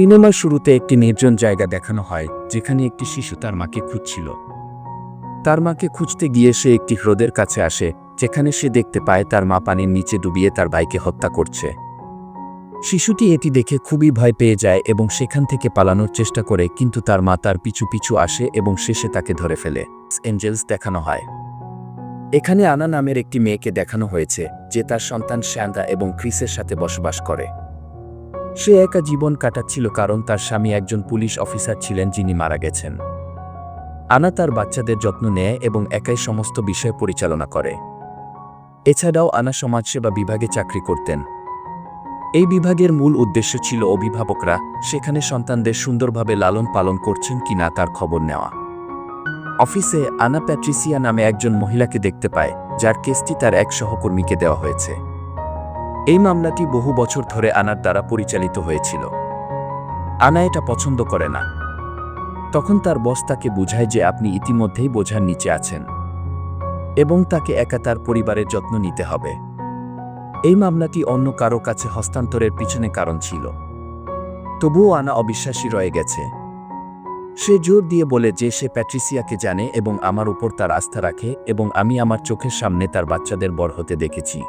সিনেমার শুরুতে একটি নির্জন জায়গা দেখানো হয় যেখানে একটি শিশু তার মাকে খুঁজছিল। তার মাকে খুঁজতে গিয়ে সে একটি হ্রদের কাছে আসে যেখানে সে দেখতে পায় তার মা পানির নিচে ডুবিয়ে তার ভাইকে হত্যা করছে। শিশুটি এটি দেখে খুবই ভয় পেয়ে যায় এবং সেখান থেকে পালানোর চেষ্টা করে, কিন্তু তার মা তার পিছু পিছু আসে এবং শেষে তাকে ধরে ফেলে। এঞ্জেলস দেখানো হয়। এখানে আনা নামের একটি মেয়েকে দেখানো হয়েছে যে তার সন্তান শ্যান্ডা এবং ক্রিসের সাথে বসবাস করে। সে একা জীবন কাটাচ্ছিল কারণ তার স্বামী একজন পুলিশ অফিসার ছিলেন যিনি মারা গেছেন। আনা তার বাচ্চাদের যত্ন নেয় এবং একাই সমস্ত বিষয় পরিচালনা করে। এছাড়াও আনা সমাজসেবা বিভাগে চাকরি করতেন। এই বিভাগের মূল উদ্দেশ্য ছিল অভিভাবকরা সেখানে সন্তানদের সুন্দরভাবে লালন পালন করছেন কিনা তার খবর নেওয়া। অফিসে আনা প্যাট্রিসিয়া নামে একজন মহিলাকে দেখতে পায় যার কেসটি তার এক সহকর্মীকে দেওয়া হয়েছে। এই মামলাটি বহু বছর ধরে আনার দ্বারা পরিচালিত হয়েছিল। আনা এটা পছন্দ করে না। তখন তার বস তাকে বুঝায় যে আপনি ইতিমধ্যেই বোঝার নিচে আছেন এবং তাকে একা তার পরিবারের যত্ন নিতে হবে। এই মামলাটি অন্য কারো কাছে হস্তান্তরের পিছনে কারণ ছিল। তবুও আনা অবিশ্বাসী রয়ে গেছে। সে জোর দিয়ে বলে যে সে প্যাট্রিসিয়াকে জানে এবং আমার উপর তার আস্থা রাখে এবং আমি আমার চোখের সামনে তার বাচ্চাদের বড় হতে দেখেছি।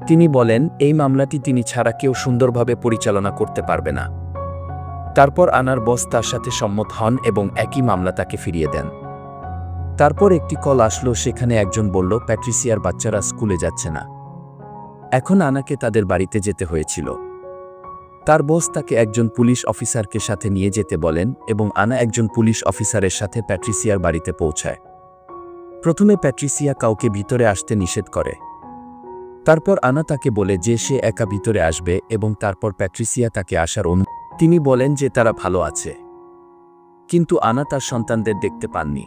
তিনি বলেন এই মামলাটি তিনি ছাড়া কেউ সুন্দরভাবে পরিচালনা করতে পারবে না। তারপর আনার বস তার সাথে সম্মত হন এবং একই মামলা তাকে ফিরিয়ে দেন। তারপর একটি কল আসলো, সেখানে একজন বলল প্যাট্রিসিয়ার বাচ্চারা স্কুলে যাচ্ছে না। এখন আনাকে তাদের বাড়িতে যেতে হয়েছিল। তার বস তাকে একজন পুলিশ অফিসারকে সাথে নিয়ে যেতে বলেন এবং আনা একজন পুলিশ অফিসারের সাথে প্যাট্রিসিয়ার বাড়িতে পৌঁছায়। প্রথমে প্যাট্রিসিয়া কাউকে ভিতরে আসতে নিষেধ করে। তারপর আনা তাকে বলে যে সে একা ভিতরে আসবে এবং তারপর প্যাট্রিসিয়া তাকে আসার তিনি বলেন যে তারা ভালো আছে, কিন্তু আনা তার সন্তানদের দেখতে পাননি।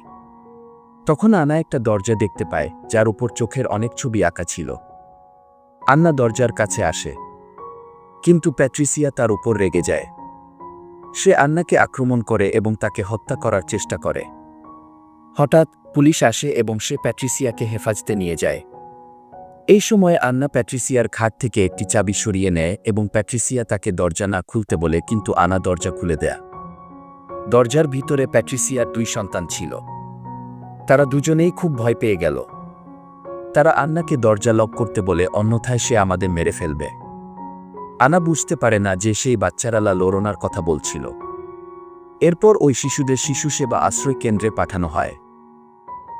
তখন আনা একটা দরজা দেখতে পায় যার উপর চোখের অনেক ছবি আঁকা ছিল। আন্না দরজার কাছে আসে, কিন্তু প্যাট্রিসিয়া তার উপর রেগে যায়। সে আন্নাকে আক্রমণ করে এবং তাকে হত্যা করার চেষ্টা করে। হঠাৎ পুলিশ আসে এবং সে প্যাট্রিসিয়াকে হেফাজতে নিয়ে যায়। এই সময় আন্না প্যাট্রিসিয়ার খাট থেকে একটি চাবি সরিয়ে নেয় এবং প্যাট্রিসিয়া তাকে দরজা না খুলতে বলে, কিন্তু আনা দরজা খুলে দেয়। দরজার ভিতরে প্যাট্রিসিয়ার 2 সন্তান ছিল। তারা দুজনেই খুব ভয় পেয়ে গেল। তারা আন্নাকে দরজা লক করতে বলে, অন্যথায় সে আমাদের মেরে ফেলবে। আনা বুঝতে পারে না যে সেই বাচ্চারা লা লোরোনার কথা বলছিল। এরপর ওই শিশুদের শিশু সেবা আশ্রয় কেন্দ্রে পাঠানো হয়।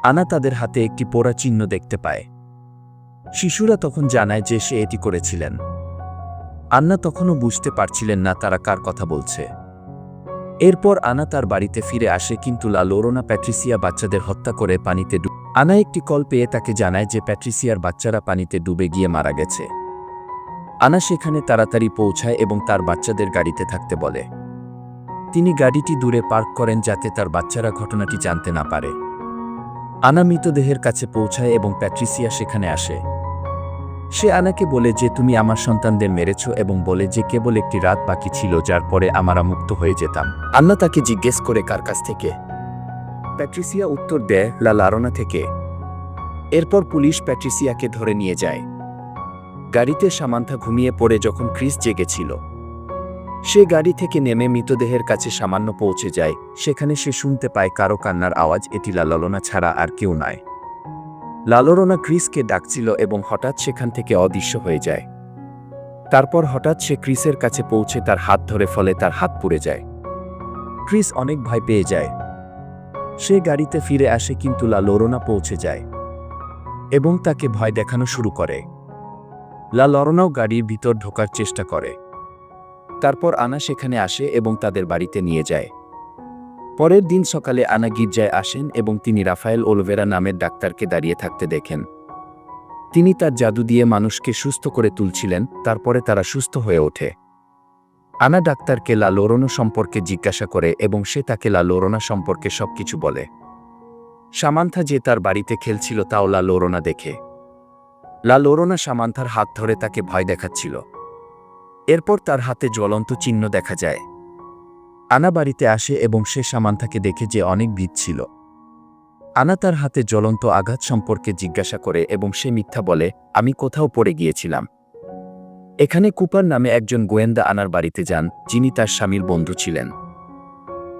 আনা তাদের হাতে একটি পোড়া চিহ্ন দেখতে পায়। শিশুরা তখন জানায় যে সে এটি করেছিলেন। আন্না তখনও বুঝতে পারছিলেন না তারা কার কথা বলছে। এরপর আনা তার বাড়িতে ফিরে আসে, কিন্তু লা লোরোনা প্যাট্রিসিয়া বাচ্চাদের হত্যা করে পানিতে আনা একটি কল পেয়ে তাকে জানায় যে প্যাট্রিসিয়ার বাচ্চারা পানিতে ডুবে গিয়ে মারা গেছে। আনা সেখানে তাড়াতাড়ি পৌঁছায় এবং তার বাচ্চাদের গাড়িতে থাকতে বলে। তিনি গাড়িটি দূরে পার্ক করেন যাতে তার বাচ্চারা ঘটনাটি জানতে না পারে। আনা মৃতদেহের কাছে পৌঁছায় এবং প্যাট্রিসিয়া সেখানে আসে। সে আনাকে বলে যে তুমি আমার সন্তানদের মেরেছ এবং বলে যে কেবল একটি রাত বাকি ছিল যার পরে আমরা মুক্ত হয়ে যেতাম। আন্না তাকে জিজ্ঞেস করে কার কাছ থেকে। প্যাট্রিসিয়া উত্তর দেয় লা লোরোনা থেকে। এরপর পুলিশ প্যাট্রিসিয়াকে ধরে নিয়ে যায়। গাড়িতে সামান্থা ঘুমিয়ে পড়ে যখন ক্রিস জেগেছিল। সে গাড়ি থেকে নেমে মৃতদেহের কাছে সামান্য পৌঁছে যায়। সেখানে সে শুনতে পায় কারো কান্নার আওয়াজ। এটি লা লোরোনা ছাড়া আর কেউ নয়। লা লোরোনা ক্রিসকে ডাকছিল এবং হঠাৎ সেখান থেকে অদৃশ্য হয়ে যায়। তারপর হঠাৎ সে ক্রিসের কাছে পৌঁছে তার হাত ধরে, ফলে তার হাত পুড়ে যায়। ক্রিস অনেক ভয় পেয়ে যায়। সে গাড়িতে ফিরে আসে, কিন্তু লা লোরোনা পৌঁছে যায় এবং তাকে ভয় দেখানো শুরু করে। লা লোরোনাও গাড়ির ভিতর ঢোকার চেষ্টা করে। তারপর আনা সেখানে আসে এবং তাদের বাড়িতে নিয়ে যায়। পরের দিন সকালে আনা গির্জায় আসেন এবং তিনি রাফায়েল ওলিভেরা নামের ডাক্তারকে দাঁড়িয়ে থাকতে দেখেন। তিনি তার জাদু দিয়ে মানুষকে সুস্থ করে তুলছিলেন। তারপরে তারা সুস্থ হয়ে ওঠে। আনা ডাক্তারকে লা লোরোনা সম্পর্কে জিজ্ঞাসা করে এবং সে তাকে লা লোরোনা সম্পর্কে সবকিছু বলে। সামান্থা যে তার বাড়িতে খেলছিল তাও লা লোরোনা দেখে। লা লোরোনা সামান্থার হাত ধরে তাকে ভয় দেখাচ্ছিল। এরপর তার হাতে জ্বলন্ত চিহ্ন দেখা যায়। আনা বাড়িতে আসে এবং সে সামান্থাকে দেখে যে অনেক ভীত ছিল। আনা তার হাতে জ্বলন্ত আঘাত সম্পর্কে জিজ্ঞাসা করে এবং সে মিথ্যা বলে, আমি কোথাও পড়ে গিয়েছিলাম। এখানে কুপার নামে একজন গোয়েন্দা আনার বাড়িতে যান, যিনি তার স্বামীর বন্ধু ছিলেন।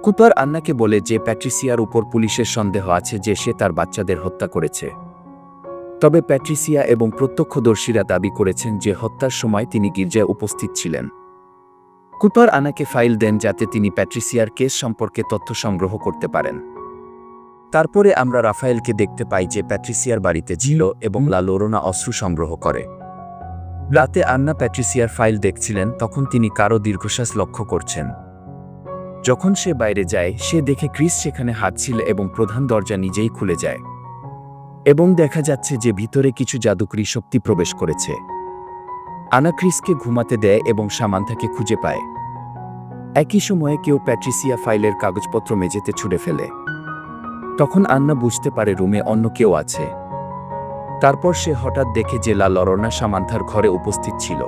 কুপার আন্নাকে বলে যে প্যাট্রিসিয়ার উপর পুলিশের সন্দেহ আছে যে সে তার বাচ্চাদের হত্যা করেছে। তবে প্যাট্রিসিয়া এবং প্রত্যক্ষদর্শীরা দাবি করেছেন যে হত্যার সময় তিনি গির্জায় উপস্থিত ছিলেন। কুপার আনাকে ফাইল দেন যাতে তিনি প্যাট্রিসিয়ার কেস সম্পর্কে তথ্য সংগ্রহ করতে পারেন। তারপরে আমরা রাফায়েলকে দেখতে পাই যে প্যাট্রিসিয়ার বাড়িতে ছিল এবং লা লোরোনা অস্ত্র সংগ্রহ করে। রাতে আন্না প্যাট্রিসিয়ার ফাইল দেখছিলেন, তখন তিনি কারো দীর্ঘশ্বাস লক্ষ্য করছেন। যখন সে বাইরে যায়, সে দেখে ক্রিস সেখানে হাঁটছিল এবং প্রধান দরজা নিজেই খুলে যায় এবং দেখা যাচ্ছে যে ভিতরে কিছু জাদুকরী শক্তি প্রবেশ করেছে। আনা ক্রিসকে ঘুমাতে দেয় এবং সামান্থাকে খুঁজে পায়। একই সময়ে কেউ প্যাট্রিসিয়া ফাইলের কাগজপত্র মেঝেতে ছুঁড়ে ফেলে। তখন আন্না বুঝতে পারে রুমে অন্য কেউ আছে। তারপর সে হঠাৎ দেখে যে লা লোরোনা সামান্থার ঘরে উপস্থিত ছিল।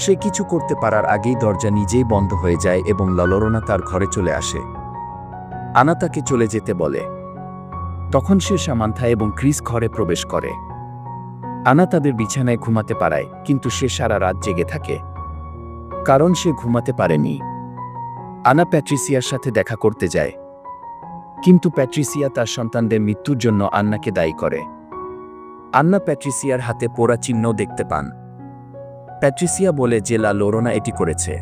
সে কিছু করতে পারার আগেই দরজা নিজেই বন্ধ হয়ে যায় এবং লা লোরোনা তার ঘরে চলে আসে। আনা তাকে চলে যেতে বলে। তখন সে সামান্থা এবং ক্রিস ঘরে প্রবেশ করে। আনা তাদের বিছানায় ঘুমাতে পারায়, কিন্তু সে সারা রাত জেগে থাকে কারণ সে ঘুমাতে পারেনি। আনা প্যাট্রিসিয়ার সাথে দেখা করতে যায়, কিন্তু প্যাট্রিসিয়া তার সন্তানদের মৃত্যুর জন্য আন্নাকে দায়ী করে। আন্না প্যাট্রিসিয়ার হাতে পোড়া চিহ্ন দেখতে পান। প্যাট্রিসিয়া বলে যে লা লোরোনা এটি করেছে।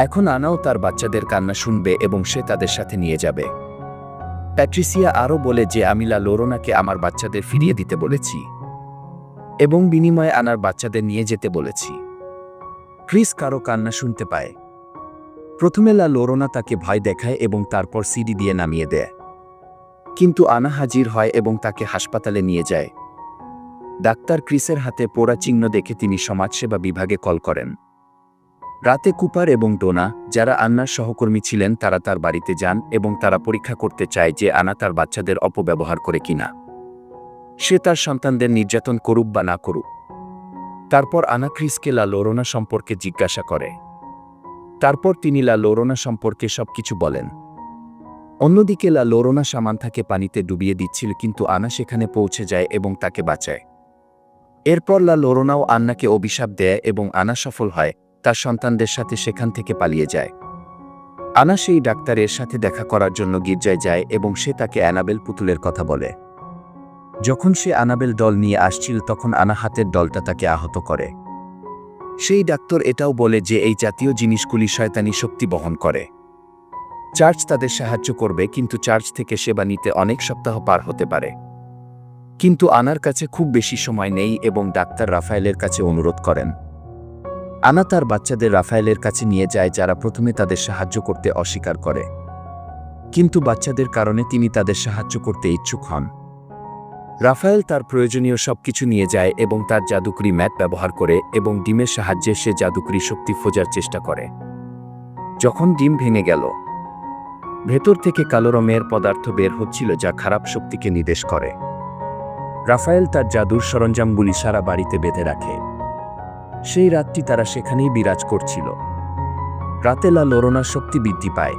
এখন আনাও তার বাচ্চাদের কান্না শুনবে এবং সে তাদের সাথে নিয়ে যাবে। প্যাট্রিসিয়া আরও বলে যে আমি লা লোরোনাকে আমার বাচ্চাদের ফিরিয়ে দিতে বলেছি এবং বিনিময়ে আনার বাচ্চাদের নিয়ে যেতে বলেছি। ক্রিস কারো কান্না শুনতে পায়। প্রথমে লা লোরোনা তাকে ভয় দেখায় এবং তারপর সিঁড়ি দিয়ে নামিয়ে দেয়, কিন্তু আনা হাজির হয় এবং তাকে হাসপাতালে নিয়ে যায়। ডাক্তার ক্রিসের হাতে পোড়া চিহ্ন দেখে তিনি সমাজসেবা বিভাগে কল করেন। রাতে কুপার এবং ডোনা, যারা আন্নার সহকর্মী ছিলেন, তারা তার বাড়িতে যান এবং তারা পরীক্ষা করতে চায় যে আনা তার বাচ্চাদের অপব্যবহার করে কিনা, সে তার সন্তানদের নির্যাতন করুক বা না করুক। তারপর আনা ক্রিসকে লা লোরোনা সম্পর্কে জিজ্ঞাসা করে। তারপর তিনি লা লোরোনা সম্পর্কে সবকিছু বলেন। অন্যদিকে লা লোরোনা সামান্থাকে পানিতে ডুবিয়ে দিচ্ছিল, কিন্তু আনা সেখানে পৌঁছে যায় এবং তাকে বাঁচায়। এরপর লা লোরোনাও আন্নাকে অভিশাপ দেয় এবং আনা সফল হয়, তার সন্তানদের সাথে সেখান থেকে পালিয়ে যায়। আনা সেই ডাক্তারের সাথে দেখা করার জন্য গির্জায় যায় এবং সে তাকে অ্যানাবেল পুতুলের কথা বলে। যখন সে আনাবেল ডল নিয়ে আসছিল, তখন আনা হাতের ডলটা তাকে আহত করে। সেই ডাক্তার এটাও বলে যে এই জাতীয় জিনিসগুলি শয়তানি শক্তি বহন করে। চার্চ তাদের সাহায্য করবে, কিন্তু চার্চ থেকে সেবা নিতে অনেক সপ্তাহ পার হতে পারে। কিন্তু আনার কাছে খুব বেশি সময় নেই এবং ডাক্তার রাফায়েলের কাছে অনুরোধ করেন। আনা তার বাচ্চাদের রাফায়েলের কাছে নিয়ে যায়, যারা প্রথমে তাদের সাহায্য করতে অস্বীকার করে, কিন্তু বাচ্চাদের কারণে তিনি তাদের সাহায্য করতে ইচ্ছুক হন। রাফায়েল তার প্রয়োজনীয় সবকিছু নিয়ে যায় এবং তার জাদুকরি ম্যাট ব্যবহার করে এবং ডিমের সাহায্যে সে জাদুকরি শক্তি খোঁজার চেষ্টা করে। যখন ডিম ভেঙে গেল, ভেতর থেকে কালো রঙের পদার্থ বের হচ্ছিল, যা খারাপ শক্তিকে নির্দেশ করে। রাফায়েল তার জাদুর সরঞ্জামগুলি সারা বাড়িতে বেঁধে রাখে। সেই রাতটি তারা সেখানেই বিরাজ করছিল। রাতে লা লোরোনার শক্তি বৃদ্ধি পায়।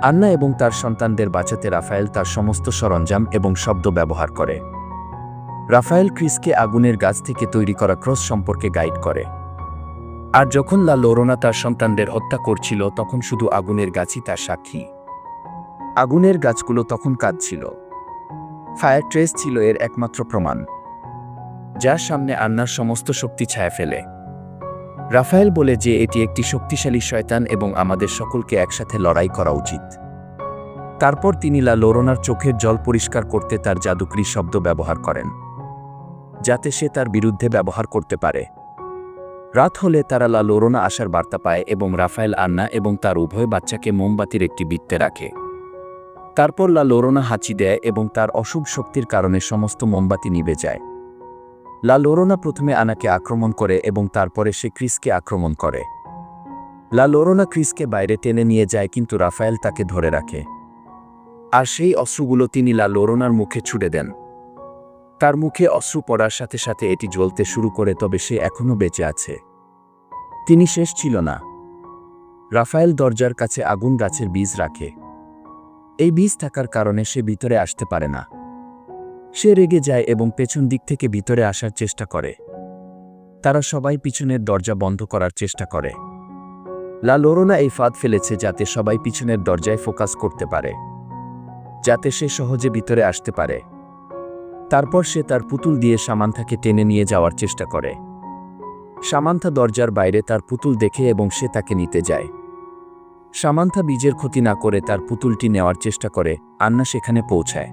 আন্না এবং তার সন্তানদের বাঁচাতে রাফায়েল তার সমস্ত সরঞ্জাম এবং শব্দ ব্যবহার করে। রাফায়েল ক্রিসকে আগুনের গাছ থেকে তৈরি করা ক্রস সম্পর্কে গাইড করে। আর যখন লা লোরোনা তার সন্তানদের হত্যা করছিল, তখন শুধু আগুনের গাছই তার সাক্ষী। আগুনের গাছগুলো তখন কাঁদছিল। ফায়ার ট্রেস ছিল এর একমাত্র প্রমাণ, যার সামনে আন্নার সমস্ত শক্তি ছায়া ফেলে। রাফায়েল বলে যে এটি একটি শক্তিশালী শয়তান এবং আমাদের সকলকে একসাথে লড়াই করা উচিত। তারপর তিনি লা লোরোনার চোখের জল পরিষ্কার করতে তার জাদুকরি শব্দ ব্যবহার করেন, যাতে সে তার বিরুদ্ধে ব্যবহার করতে পারে। রাত হলে তারা লা লোরোনা আসার বার্তা পায় এবং রাফায়েল আন্না এবং তার উভয় বাচ্চাকে মোমবাতির একটি বৃত্তে রাখে। তারপর লা লোরোনা হাঁচি দেয় এবং তার অশুভ শক্তির কারণে সমস্ত মোমবাতি নিভে যায়। লা লোরোনা প্রথমে আনাকে আক্রমণ করে এবং তারপরে সে ক্রিসকে আক্রমণ করে। লা লোরোনা ক্রিসকে বাইরে টেনে নিয়ে যায়, কিন্তু রাফায়েল তাকে ধরে রাখে, আর সেই অস্ত্রগুলো তিনি লা লোরোনার মুখে ছুড়ে দেন। তার মুখে অশ্রু পড়ার সাথে সাথে এটি জ্বলতে শুরু করে, তবে সে এখনও বেঁচে আছে। তিনি শেষ ছিল না। রাফায়েল দরজার কাছে আগুন গাছের বীজ রাখে। এই বীজ থাকার কারণে সে ভিতরে আসতে পারে না। সে রেগে যায় এবং পেছন দিক থেকে ভিতরে আসার চেষ্টা করে, তারা সবাই পিছনের দরজা বন্ধ করার চেষ্টা করে। লা লোরোনা এই ফাঁদ ফেলেছে যাতে সবাই পিছনের দরজায় ফোকাস করতে পারে, যাতে সে সহজে ভিতরে আসতে পারে। তারপর সে তার পুতুল দিয়ে সামান্থাকে টেনে নিয়ে যাওয়ার চেষ্টা করে। সামান্থা দরজার বাইরে তার পুতুল দেখে এবং সে তাকে নিতে যায়। সামান্থা বীজের ক্ষতি না করে তার পুতুলটি নেওয়ার চেষ্টা করে। আন্না সেখানে পৌঁছায়।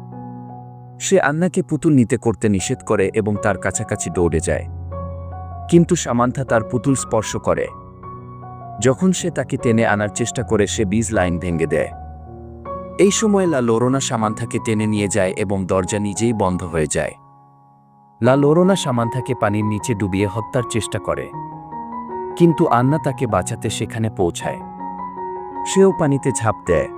সে আন্নাকে পুতুল নিতে করতে নিষেধ করে এবং তার কাছাকাছি দৌড়ে যায়, কিন্তু সামান্থা তার পুতুল স্পর্শ করে। যখন সে তাকে টেনে আনার চেষ্টা করে সে বীজ লাইন ভেঙে দেয়। এই সময় লা লোরোনা সামান্থাকে টেনে নিয়ে যায় এবং দরজা নিজেই বন্ধ হয়ে যায়। লা লোরোনা সামান্থাকে পানির নিচে ডুবিয়ে হত্যার চেষ্টা করে, কিন্তু আন্না তাকে বাঁচাতে সেখানে পৌঁছায়। সেও পানিতে ঝাঁপ দেয়।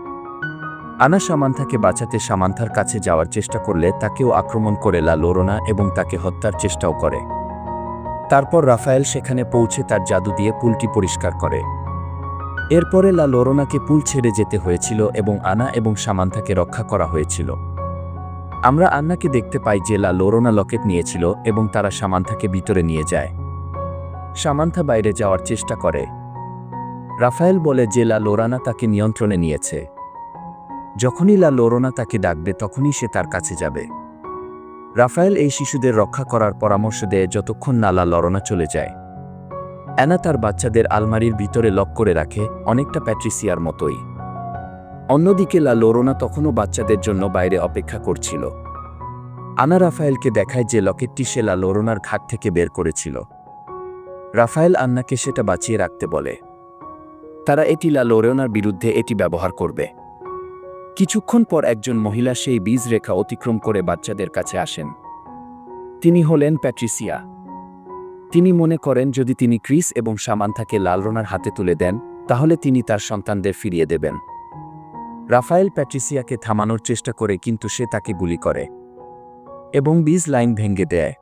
আনা সামান্থাকে বাঁচাতে সামান্থার কাছে যাওয়ার চেষ্টা করলে তাকেও আক্রমণ করে লা লোরোনা এবং তাকে হত্যার চেষ্টাও করে। তারপর রাফায়েল সেখানে পৌঁছে তার জাদু দিয়ে পুলটি পরিষ্কার করে। এরপরে লা লোরোনাকে পুল ছেড়ে যেতে হয়েছিল এবং আনা এবং সামান্থাকে রক্ষা করা হয়েছিল। আমরা আন্নাকে দেখতে পাই যে লা লোরোনা লকেট নিয়েছিল এবং তারা সামান্থাকে ভিতরে নিয়ে যায়। সামান্থা বাইরে যাওয়ার চেষ্টা করে। রাফায়েল বলে যে লা লোরোনা তাকে নিয়ন্ত্রণে নিয়েছে। যখনই লা লোরোনা তাকে ডাকবে তখনই সে তার কাছে যাবে। রাফায়েল এই শিশুদের রক্ষা করার পরামর্শ দেয় যতক্ষণ না লা লোরোনা চলে যায়। অ্যানা তার বাচ্চাদের আলমারির ভিতরে লক করে রাখে, অনেকটা প্যাট্রিসিয়ার মতোই। অন্যদিকে লা লোরোনা তখনও বাচ্চাদের জন্য বাইরে অপেক্ষা করছিল। আনা রাফায়েলকে দেখায় যে লকেটটি সে লা লোরোনার ঘাট থেকে বের করেছিল। রাফায়েল আন্নাকে সেটা বাঁচিয়ে রাখতে বলে। তারা এটি লা লোরোনার বিরুদ্ধে এটি ব্যবহার করবে। কিছুক্ষণ পর একজন মহিলা সেই বীজ রেখা অতিক্রম করে বাচ্চাদের কাছে আসেন। তিনি হলেন প্যাট্রিসিয়া। তিনি মনে করেন যদি তিনি ক্রিস এবং সামান্থাকে লা লোরোনার হাতে তুলে দেন তাহলে তিনি তার সন্তানদের ফিরিয়ে দেবেন। রাফায়েল প্যাট্রিসিয়াকে থামানোর চেষ্টা করে, কিন্তু সে তাকে গুলি করে এবং বীজ লাইন ভেঙে দেয়।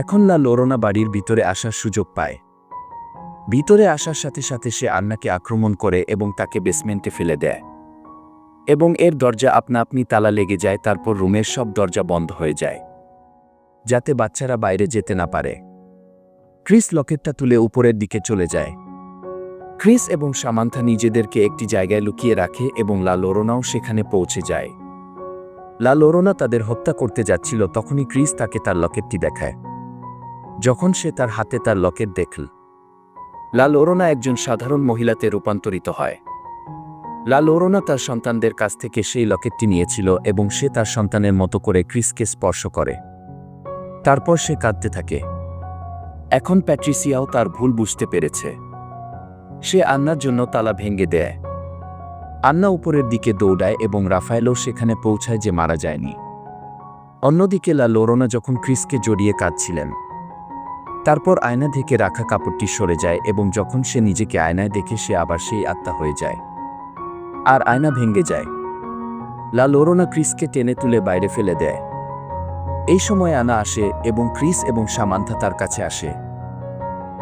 এখন লা লোরোনা বাড়ির ভিতরে আসার সুযোগ পায়। ভিতরে আসার সাথে সাথে সে আন্নাকে আক্রমণ করে এবং তাকে বেসমেন্টে ফেলে দেয় এবং এর দরজা আপনা আপনি তালা লেগে যায়। তারপর রুমের সব দরজা বন্ধ হয়ে যায় যাতে বাচ্চারা বাইরে যেতে না পারে। ক্রিস লকেটটা তুলে উপরের দিকে চলে যায়। ক্রিস এবং সামান্থা নিজেদেরকে একটি জায়গায় লুকিয়ে রাখে এবং লা লোরোনাও সেখানে পৌঁছে যায়। লা লোরোনা তাদের হত্যা করতে যাচ্ছিল তখনই ক্রিস তাকে তার লকেটটি দেখায়। যখন সে তার হাতে তার লকেট দেখল, লা লোরোনা একজন সাধারণ মহিলাতে রূপান্তরিত হয়। লা লোরোনা তার সন্তানদের কাছ থেকে সেই লকেটটি নিয়েছিল এবং সে তার সন্তানের মতো করে ক্রিসকে স্পর্শ করে। তারপর সে কাঁদতে থাকে। এখন প্যাট্রিসিয়াও তার ভুল বুঝতে পেরেছে। সে আন্নার জন্য তালা ভেঙে দেয়। আন্না উপরের দিকে দৌড়ায় এবং রাফায়েলও সেখানে পৌঁছায় যে মারা যায়নি। অন্যদিকে লা লোরোনা যখন ক্রিসকে জড়িয়ে কাঁদছিলেন, তারপর আয়না থেকে রাখা কাপড়টি সরে যায় এবং যখন সে নিজেকে আয়নায় দেখে সে আবার সেই আত্মা হয়ে যায় আর আয়না ভেঙে যায়। লা লোরোনা ক্রিসকে টেনে তুলে বাইরে ফেলে দেয়। এই সময় আনা আসে এবং ক্রিস এবং সামান্থা তার কাছে আসে।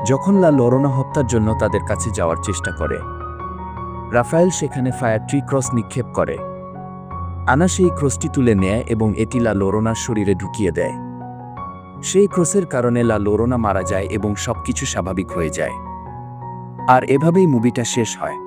যখন লা লোরোনা হত্যার জন্য তাদের কাছে যাওয়ার চেষ্টা করে, রাফায়েল সেখানে ফায়ার ট্রি ক্রস নিক্ষেপ করে। আনা সেই ক্রসটি তুলে নেয় এবং এটি লা লোরোনার শরীরে ঢুকিয়ে দেয়। সেই ক্রসের কারণে লা লোরোনা মারা যায় এবং সবকিছু স্বাভাবিক হয়ে যায়। আর এভাবেই মুভিটা শেষ হয়।